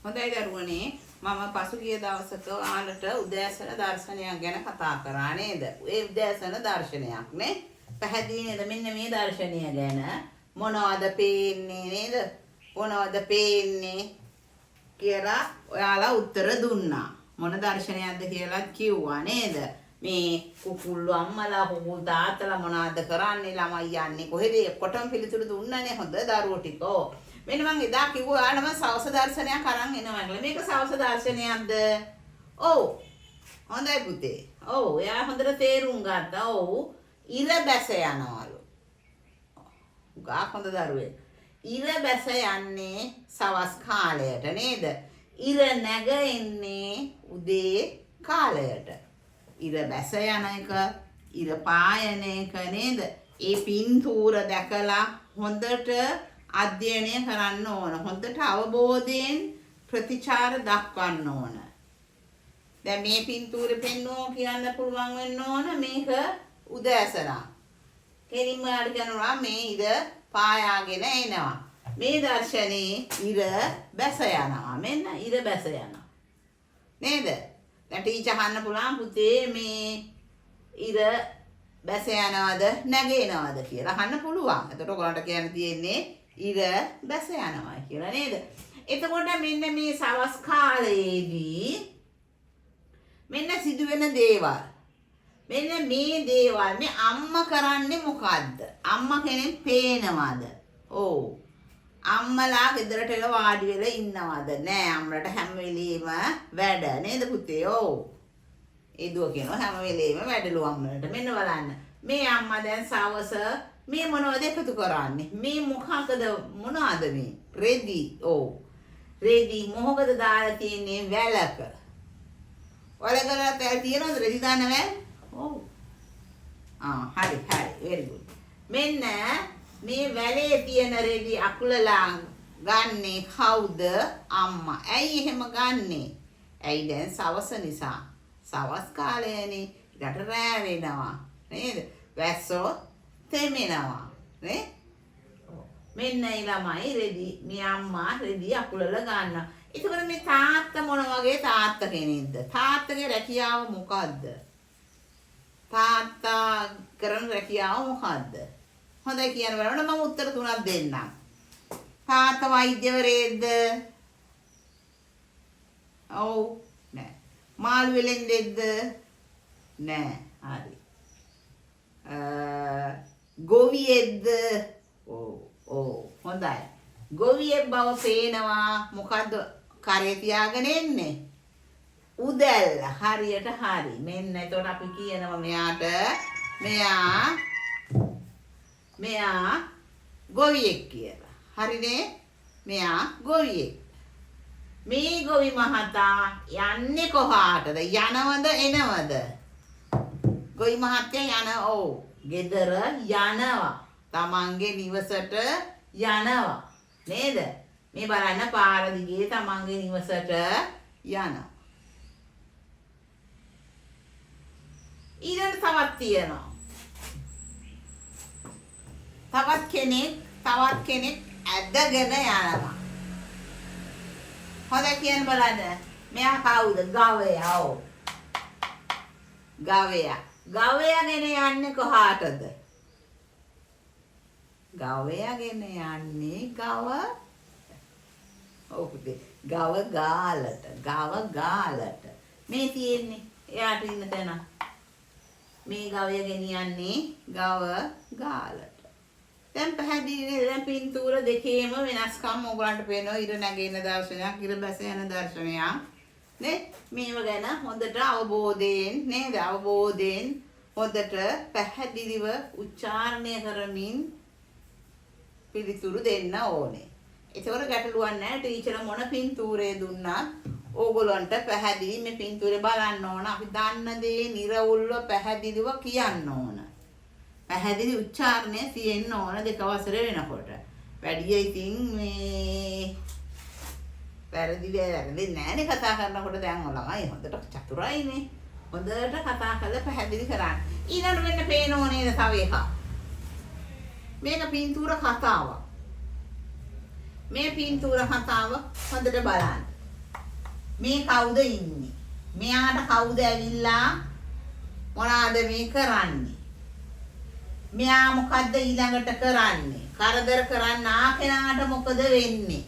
හොඳයි දරුවනේ මම පසුගිය දවසක ඔයාලට උදෑසන දර්ශනයක් ගැන කතා කරා නේද? ඒ උදෑසන දර්ශනයක් නේ. පැහැදිලි නේද? මෙන්න මේ දර්ශනය ගැන මොනවද පේන්නේ නේද? මොනවද පේන්නේ කියලා ඔයාලා උත්තර දුන්නා. මොන දර්ශනයක්ද කියලා කිව්වා නේද? මේ කුකුල්ලු අම්මලා කුකුල් තාත්තලා මොනවද කරන්නේ? ළමයි යන්නේ කොහෙද? කොටම පිළිතුරු දුන්නානේ හොඳ දරුවෝ ටිකෝ. මෙන්න මං එදා කිව්වා ඔයාලම සවස දර්ශනයක් අරන් එනවා කියලා. මේක සවස දර්ශනයක්ද? ඔව්. හොඳයි පුතේ. ඔව්. එයා හොඳට තේරුම් ගත්තා. ඔව්. ඉර බැස යනවලු. ගා හොඳ දරුවෙක්. ඉර බැස යන්නේ සවස් කාලයට නේද? ඉර නැග එන්නේ උදේ කාලයට. ඉර බැස යන එක, ඉර පායන එක නේද? ඒ පින්තූර දැකලා හොඳට අධ්‍යයනය කරන්න ඕන. හොඳට අවබෝධයෙන් ප්‍රතිචාර දක්වන්න ඕන. දැන් මේ පින්තූරේ පෙන්වෝ කියන්න පුළුවන් වෙන්න ඕන මේක උදෑසන. කෙලින්ම යාට කියනවා මේ ඉර පායාගෙන එනවා. මේ දර්ශනේ ඉර බැස යනවා. මෙන්න ඉර බැස යනවා. නේද? දැන් ටීචර් අහන්න පුළුවන් පුතේ මේ ඉර බැස යනවද නැගෙනවද කියලා අහන්න පුළුවන්. එතකොට ඔයගලන්ට කියන්න තියෙන්නේ ඉර බැස යනවා කියලා නේද? එතකොට මෙන්න මේ සවස් කාලයේදී මෙන්න සිදුවෙන දේවල්. මෙන්න මේ දේවල් මේ අම්මා කරන්නේ මොකද්ද? අම්මා කෙනෙක් පේනවද? ඔව්. අම්මලා ගෙදරට එලා වාඩි වෙලා ඉන්නවද? නෑ අම්මලට හැම වෙලෙම වැඩ නේද පුතේ? ඔව්. ඒ දුව කියනවා හැම වෙලෙම වැඩලු අම්මලට. මෙන්න බලන්න. මේ අම්මා දැන් සවස මේ මොනවද එකතු කරන්නේ? මේ මොකක්ද මොනවාද මේ? රෙදි. ඔව්. රෙදි මොකද දාලා තියෙන්නේ වැලක. වලකල තැල් තියෙනවද රෙදි දාන වැල්? ඔව්. හරි. very good. මෙන්න මේ වැලේ තියෙන රෙදි අකුලලා ගන්නේ කවුද? අම්මා. ඇයි එහෙම ගන්නෙ? ඇයි දැන් සවස නිසා. සවස් කාලයනේ. ඊට රෑ වෙනවා. නේද? වැස්සෝ තෙමෙනවා නේ? මෙන්න ළමයි රෙදි මේ අම්මා රෙදි අකුලලා ගන්නවා. ඒකවල මේ තාත්තා මොන වගේ තාත්තා කෙනෙක්ද? තාත්තගේ රැකියාව මොකද්ද? තාත්තා කරන රැකියාව මොකද්ද? හොඳයි කියන බලන්න මම උත්තර තුනක් දෙන්නම්. තාත්තා වෛද්‍යවරයෙක්ද? ඔව් නෑ. මාළු වෙලෙන්දෙක්ද? නෑ. හරි. ගොවියෙක්ද? ඔව් හොඳයි. ගොවියෙක් බව පේනවා. මොකද්ද කරේ තියාගෙන එන්නේ? උදැල්ල. හරියට හරි. මෙන්න එතකොට අපි කියනවා මෙයා ගොවියෙක් කියලා. හරිනේ? මෙයා ගොවියෙක්. මේ ගොවි මහතා යන්නේ කොහාටද? යනවද එනවද? ගොවි මහත්තයා යන ඔව් ගෙදර යනවා. තමන්ගේ නිවසට යනවා. නේද? මේ බලන්න පාර දිගේ තමන්ගේ නිවසට යනවා. ඊළඟ තවත් තියෙනවා. තවත් කෙනෙක් ඇදගෙන යනවා. හොඳයි කියන බලන්න. මෙයා කවුද? ගවයා. ඔව්. ගවයා. ගවයාගෙන යන්නේ කොහාටද? ගවයාගෙන යන්නේ ගව ගාලට. මේ තියෙන්නේ එයාට ඉන්න තැන. මේ ගවයාගෙන යන්නේ ගව ගාලට. දැන් පැහැදිලි දැන් පින්තූර දෙකේම වෙනස්කම් ඔයගලන්ට පේනවා. ඉර නැගෙන දර්ශනයක්, ඉර බැස යන දර්ශනයක්. නේ? මේව ගැන හොඳට අවබෝධයෙන් නේද? අවබෝධයෙන් හොඳට පැහැදිලිව උච්චාරණය කරමින් පිළිතුරු දෙන්න ඕනේ. ඒතකොට ගැටලුවක් නැහැ. ටීචර් මොන පින්තූරේ දුන්නත් ඕගොල්ලන්ට පැහැදිලි මේ පින්තූරේ බලන්න ඕන. අපි දන්න දේ නිර්වුල්ව පැහැදිලිව කියන්න ඕන. පැහැදිලි උච්චාරණය තියෙන්න ඕන දෙක වසර වෙනකොට. වැඩි ඉතින් මේ වැරදි නෑනේ කතා කරනකොට. දැන් ළමයි හොඳට චතුරයිනේ. හොඳට කතා කරලා පැහැදිලි කරන්න. ඊළඟට මෙන්න පේන ඕනේද තව එකක්. මේක පින්තූර කතාවක්. මේ පින්තූර කතාව හොඳට බලන්න. මේ කවුද ඉන්නේ? මෙයාට කවුද ඇවිල්ලා මොනවාද මේ කරන්නේ? මෙයා මොකද්ද ඊළඟට කරන්නේ? කරදර කරන්න ආ කෙනාට මොකද වෙන්නේ?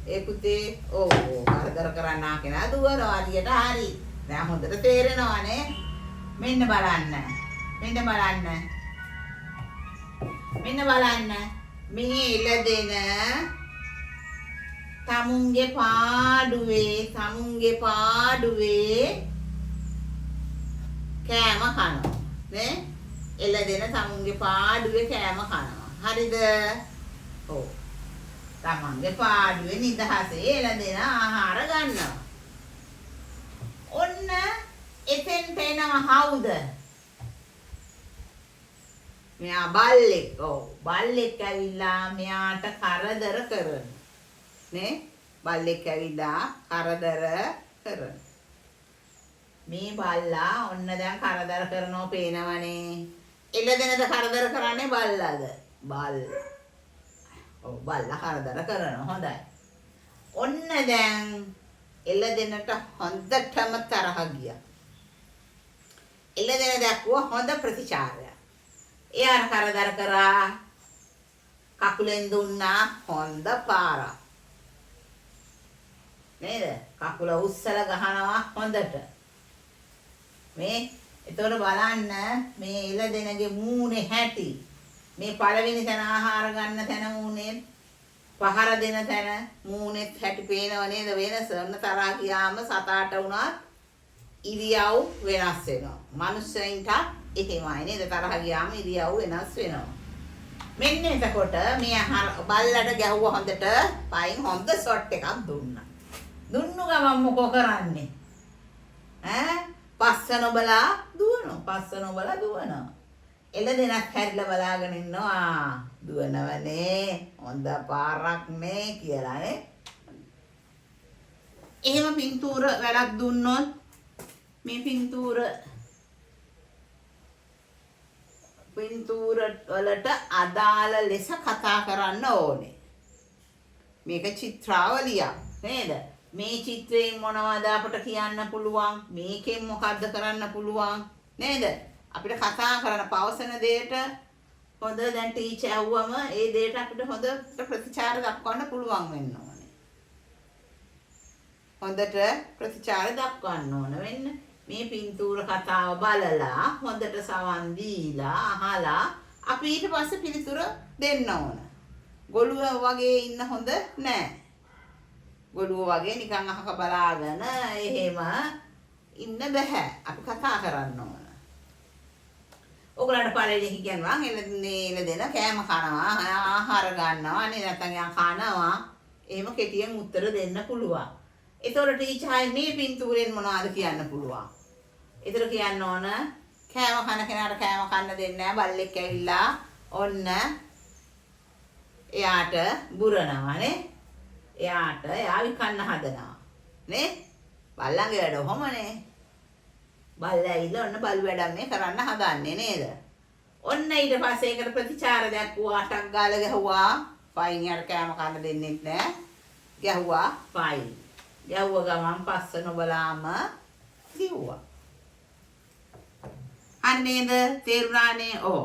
ඒ පුතේ ඕ කරදර කරන්න ආ කෙනා දුවනවා හරියට හරි. දැන් හොඳට තේරෙනවනේ. මෙන්න බලන්න. මෙන්න බලන්න. මෙන්න බලන්න. මේ ඉලදෙන තමුන්ගේ පාඩුවේ කෑම කනවා නේ එළදෙන තමුන්ගේ පාඩුවේ කෑම කනවා හරිද ඔව් තමන්ගේ පාඩුවේ නිදහසේ එළදෙන ආහාර ගන්නවා ඔන්න එතෙන්ට එනවා කවුද මෙයා බල්ලෙක් ඔව් බල්ලෙක් ඇවිල්ලා මෙයාට කරදර කරන නේ බල්ලෙක් ඇවිල්ලා කරදර කරන මේ බල්ලා ඔන්න දැන් කරදර කරනෝ පේනවනේ එළදෙනද කරදර කරන්නේ බල්ලාද බල් ඔව් බල්ලා කරදර කරනවා හොඳයි ඔන්න දැන් එළදෙනට හොඳටම තරහ ගියා එළදෙන දැක්කුවා හොඳ ප්‍රතිචාරයක් එයාට කරදර කරා කකුලෙන් දුන්නා හොඳ පාරක් නේද කකුල උස්සලා ගහනවා හොඳට මේ එතකොට බලන්න මේ එළදෙනගේ මූණේ හැටි මේ පළවෙනි තැන ආහාර ගන්න තැන මූණේ පහර දෙන තැන මූණෙත් හැටි පේනව නේද වෙනස ඔන්න තරහා ගියාම සතාට වුණත් ඉරියව් වෙනස් වෙනවා මනුස්සයින්ට එහෙමයි නේද තරහා ගියාම ඉරියව් වෙනස් වෙනවා මෙන්න එතකොට මේ බල්ලට ගැහුවා හොඳට පයින් හොඳ ෂොට් එකක් දුන්නා දුන්නු ගමන් මොකෝ කරන්නේ ඈ පස්ස නොබලා දුවනවා එළදෙනක් හැරිලා බලාගෙන ඉන්නවා දුවනවනේ හොඳ පාරක් නේ කියලා නේ එහෙම පින්තූර වැඩක් දුන්නොත් මේ පින්තූර වලට අදාළ ලෙස කතා කරන්න ඕනේ මේක චිත්‍රාවලියක් නේද මේ චිත්‍රයෙන් මොනවද අපට කියන්න පුළුවන් මේකෙන් මොකද්ද කරන්න පුළුවන් නේද අපිට කතා කරන පවසන දෙයට හොඳ දැන් ටීචර් ඇහුවම ඒ දෙයට අපිට හොඳ ප්‍රතිචාර දක්වන්න පුළුවන් වෙන්න ඕනේ හොඳට ප්‍රතිචාර දක්වන්න ඕන වෙන්න මේ පින්තූර කතාව බලලා හොඳට සවන් දීලා අහලා අපි ඊට පස්සේ පිළිතුර දෙන්න ඕන ගොළුව වගේ ඉන්න හොඳ නෑ ගොළුව වගේ නිකන් අහක බලාගෙන එහෙම ඉන්න බෑ අපි කතා කරන්න ඕන ඔයගලන්ට පළවෙනි කියනවා එළදෙන කෑම කනවා ආහාර ගන්නවා නේ නැත්නම් යා කනවා එහෙම කෙටියෙන් උත්තර දෙන්න පුළුවන් ඒතකොට ටීචර් මේ පින්තූරෙන් මොනවද කියන්න පුළුවන් ඒතර කියන්න ඕන කෑම කන කෙනාට කෑම කන්න දෙන්නේ නැහැ බල්ලෙක් ඇවිල්ලා ඔන්න එයාට බුරනවා නේ එයා විකන්න හදනවා නේ බල්ලන්ගේ වැඩ කොහොමනේ බල්ලා ඇවිල්ලා ඔන්න බලු වැඩක් මේ කරන්න හදන්නේ නේද ඔන්න ඊට පස්සේ ඒකට ප්‍රතිචාර දැක්වුවා අටක් ගාලා ගැහුවා ෆයින් යාර කෑම කන්න දෙන්නෙත් නෑ ගැහුවා ෆයින් ගැහුව ගමන් පස්ස නොබලාම දිව්වා අන්නේද තේරුණානේ ඕ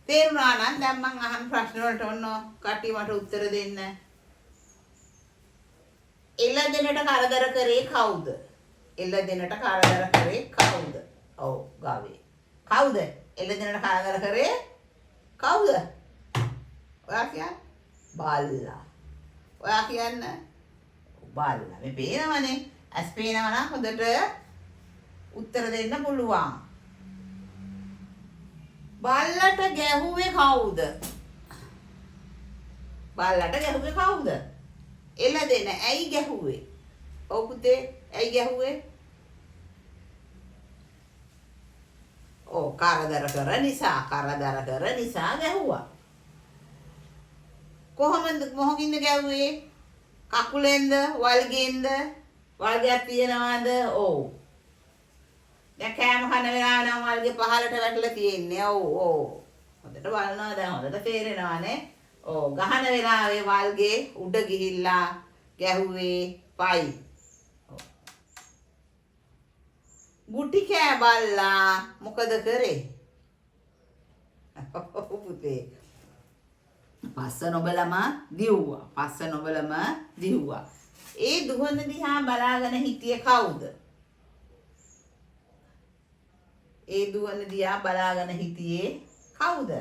තේරුණා නම් දැන් මං අහන ප්‍රශ්න වලට ඔන්න කට්ටිය මට උත්තර දෙන්න එළදෙනට කරදර කරේ කවුද? එළදෙනට කරදර කරේ කවුද? ඔව් ගාවේ. කවුද? එළදෙනට කරදර කරේ කවුද? ඔයා කියන්නේ බල්ලා. ඔයා කියන්නේ බල්ලා. මේ පේනවනේ. ඇස් පේනවා නම් හොඳට උත්තර දෙන්න පුළුවන්. බල්ලට ගැහුවේ කවුද? බල්ලට ගැහුවේ කවුද? එළදෙන ඇයි ගැහුවේ? ඔව් පුතේ ඇයි ගැහුවේ? ඔව් කරදර කර නිසා ගැහුවා. මොහොකින්ද ගැහුවේ? කකුලෙන්ද වල්ගෙන්ද? වල්ගයක් තියනවාද? ඔව්. දැන් කෑම කන වෙලාව නම් වල්ගේ පහලට වැටලා තියෙන්නේ. ඔව්. හොඳට බලනවා දැන් හොඳට තේරෙනවානේ. ගහන වෙලාවේ වල්ගේ උඩ ගිහිල්ලා ගැහුවේ පයි. ගුටි කෑ බල්ලා මොකද කරේ? පුතේ පස්ස නොබලම දිව්වා. පස්ස නොබලම දිව්වා. ඒ දුහන දිහා බලාගෙන හිටියේ කවුද? ඒ දුවන දිහා බලාගෙන හිටියේ කවුද?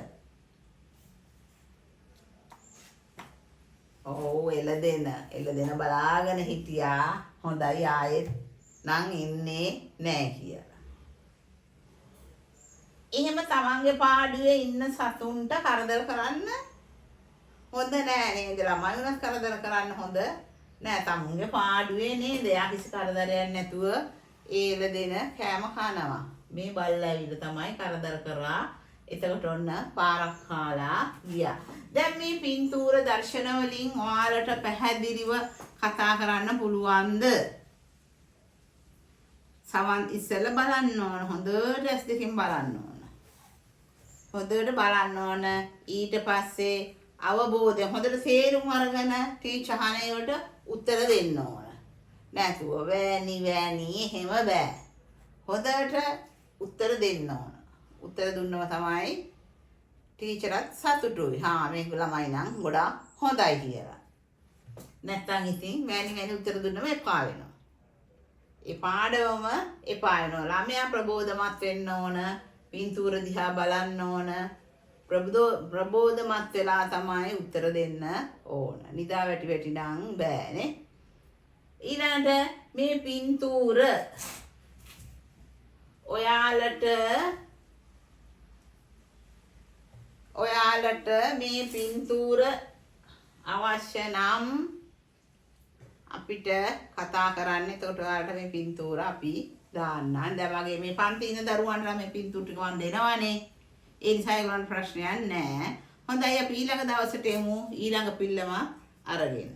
ඔව් එළදෙන බලාගෙන හිටියා. හොඳයි ආයෙත් නම් ඉන්නේ නෑ කියලා. එහෙම තමන්ගේ පාඩුවේ ඉන්න සතුන්ට කරදර කරන්න හොඳ නෑ නේද? ළමයි උනත් කරදර කරන්න හොඳ නෑ. තමුන්ගේ පාඩුවේ නේද? එයා කිසි කරදරයක් නැතුව එළදෙන කෑම කනවා. මේ බල්ලා ඇවිල්ලා තමයි කරදර කරා. එතකොට ඔන්න පාරක් කාලා ගියා. දැන් මේ පින්තූර දර්ශන වලින් ඔයාලට පැහැදිලිව කතා කරන්න පුළුවන්ද? සවන් ඉස්සෙල්ලා බලන්න ඕන. හොඳට ඇස් දෙකෙන් බලන්න ඕන. හොඳට බලන්න ඕන. ඊට පස්සේ අවබෝධය හොඳට තේරුම් අරගෙන ටීචර් අහනේකට උත්තර දෙන්න ඕන. නැතුව වෑනි එහෙම බෑ. හොඳට උත්තර දෙන්න ඕන. උත්තර දුන්නම තමයි ටීචරත් සතුටුයි. මේ ළමයි නම් ගොඩාක් හොඳයි කියලා. නැත්තම් ඉතින් වෑනි උත්තර දුන්නම එපා වෙනවා. ඒ පාඩවම එපා වෙනවා. ළමයා ප්‍රබෝධමත් වෙන්න ඕන. පින්තූර දිහා බලන්න ඕන. ප්‍රබෝධමත් වෙලා තමයි උත්තර දෙන්න ඕන. නිදා වැටි නම් බෑනේ. ඊළඟට මේ පින්තූර ඔයාලට මේ පින්තූර අවශ්‍ය නම් අපිට කතා කරන්න. එතකොට ඔයාලට මේ පින්තූර අපි දාන්නම්. දැන් වගේ මේ පන්ති ඉන්න දරුවන්ට මේ පින්තූර ටික මම දෙනවනේ. ඒ නිසා ඒගොල්ලන්ට ප්‍රශ්නයක් නැහැ. හොඳයි අපි ඊළඟ දවසට එමු ඊළඟ පිල්ලම අරගෙන.